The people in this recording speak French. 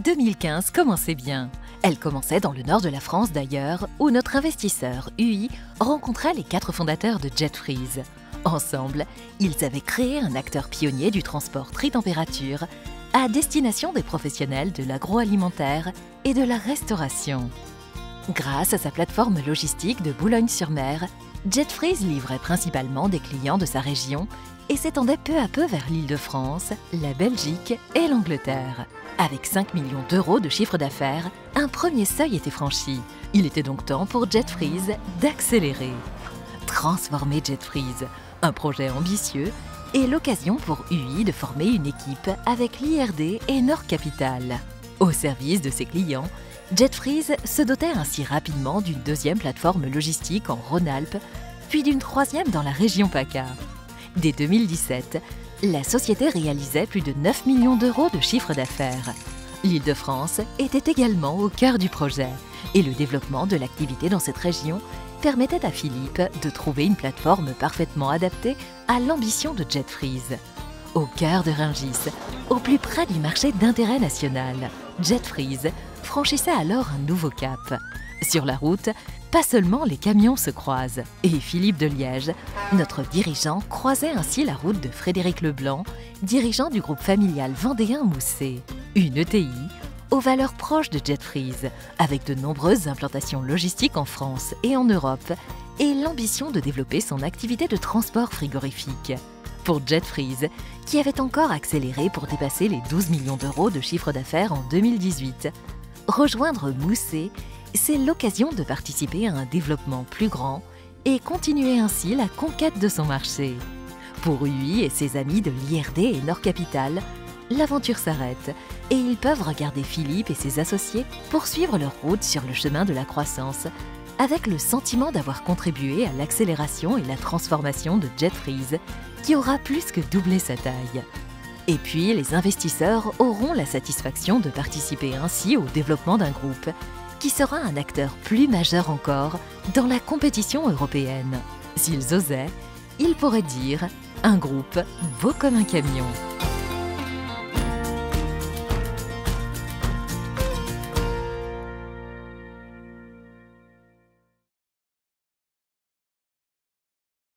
2015 commençait bien. Elle commençait dans le nord de la France d'ailleurs, où notre investisseur UI rencontrait les 4 fondateurs de Jetfreeze. Ensemble, ils avaient créé un acteur pionnier du transport tritempérature à destination des professionnels de l'agroalimentaire et de la restauration. Grâce à sa plateforme logistique de Boulogne-sur-Mer, Jetfreeze livrait principalement des clients de sa région et s'étendait peu à peu vers l'Île-de-France, la Belgique et l'Angleterre. Avec 5 millions d'euros de chiffre d'affaires, un premier seuil était franchi. Il était donc temps pour Jetfreeze d'accélérer. Transformer Jetfreeze, un projet ambitieux et l'occasion pour UI de former une équipe avec l'IRD et Nord Capital. Au service de ses clients, Jetfreeze se dotait ainsi rapidement d'une deuxième plateforme logistique en Rhône-Alpes, puis d'une troisième dans la région PACA. Dès 2017, la société réalisait plus de 9 millions d'euros de chiffre d'affaires. L'Île-de-France était également au cœur du projet et le développement de l'activité dans cette région permettait à Philippe de trouver une plateforme parfaitement adaptée à l'ambition de Jetfreeze. Au cœur de Rungis, au plus près du marché d'intérêt national, Jetfreeze franchissait alors un nouveau cap. Sur la route, pas seulement les camions se croisent, et Philippe de Liège, notre dirigeant, croisait ainsi la route de Frédéric Leblanc, dirigeant du groupe familial vendéen Mousset, une ETI aux valeurs proches de Jetfreeze, avec de nombreuses implantations logistiques en France et en Europe, et l'ambition de développer son activité de transport frigorifique. Pour Jetfreeze, qui avait encore accéléré pour dépasser les 12 millions d'euros de chiffre d'affaires en 2018, rejoindre Mousset, c'est l'occasion de participer à un développement plus grand et continuer ainsi la conquête de son marché. Pour UI et ses amis de l'IRD et Nord Capital, l'aventure s'arrête et ils peuvent regarder Philippe et ses associés poursuivre leur route sur le chemin de la croissance avec le sentiment d'avoir contribué à l'accélération et la transformation de Jetfreeze qui aura plus que doublé sa taille. Et puis, les investisseurs auront la satisfaction de participer ainsi au développement d'un groupe qui sera un acteur plus majeur encore dans la compétition européenne. S'ils osaient, ils pourraient dire « un groupe beau comme un camion ».